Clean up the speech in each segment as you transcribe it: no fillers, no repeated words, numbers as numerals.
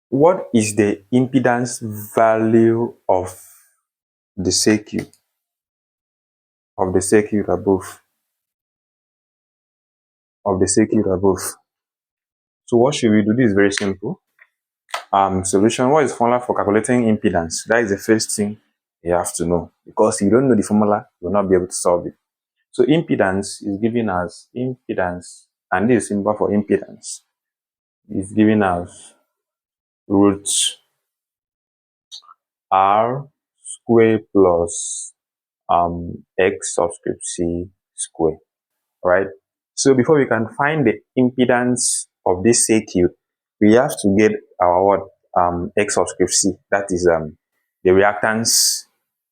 What is the impedance value of the circuit above? So what should we do? This is very simple. Solution. What is the formula for calculating impedance? That is the first thing you have to know, because if you don't know the formula, you will not be able to solve it. So impedance is given as impedance, and this is symbol for impedance is given as root r square plus x subscript c square. Right? So before we can find the impedance of this circuit, we have to get our what x subscript c, that is the reactance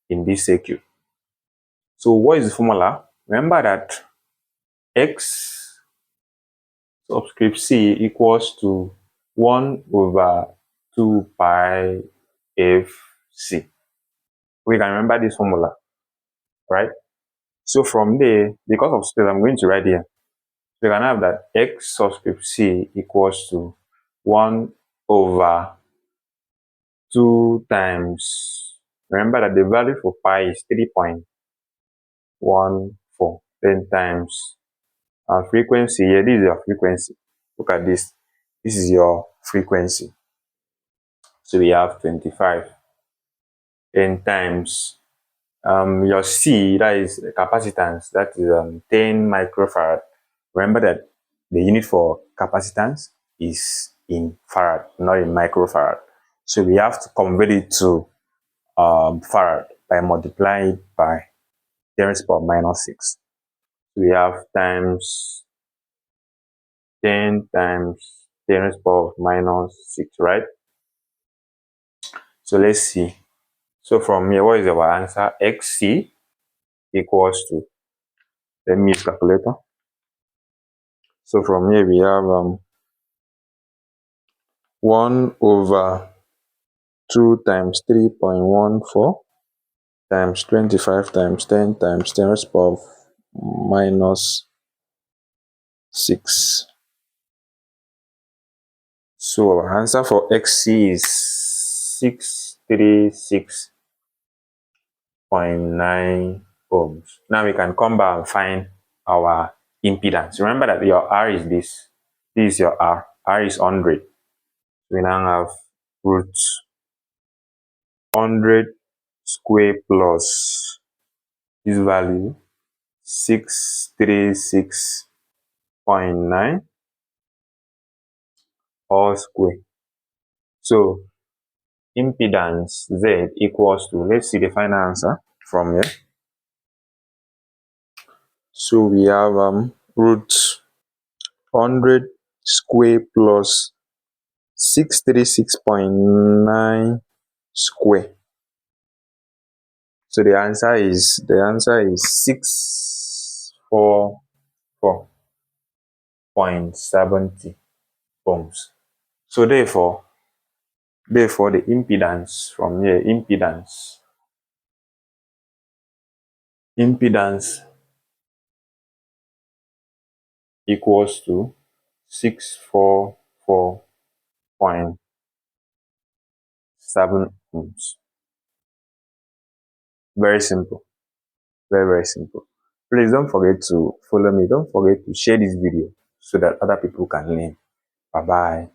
in this circuit. So what is the formula? Remember that x subscript c equals to 1 over 2 pi fc. We can remember this formula, right? So from there, because of space, I'm going to write here. So you can have that x subscript c equals to 1 over 2 times, remember that the value for pi is 3.14, then times our frequency here. This is your frequency. Look at this. This is your frequency. So we have 25. Then times your C, that is capacitance, that is 10 microfarad. Remember that the unit for capacitance is in farad, not in microfarad. So we have to convert it to farad by multiplying it by 10 raised to the power minus 6. So we have times 10 times 10 raised to the power minus 6, right? So let's see. So from here, what is our answer? Xc equals to, let me use calculator. So from here we have 1 over 2 times 3.14 times 25 times 10 times 10 raised to the power minus 6. So our answer for Xc is 636.9 ohms. Now we can come back and find our impedance. Remember that your R is this. This is your R. R is 100. We now have root 100 square plus this value 636.9 all square. So impedance Z equals to, let's see the final answer from here. So we have root 100 square plus 636.9 square. So the answer is 644.70 ohms. So therefore the impedance from here, impedance equals to 644.7 ohms. Very simple. Very simple. Please don't forget to follow me. Don't forget to share this video so that other people can learn. Bye bye.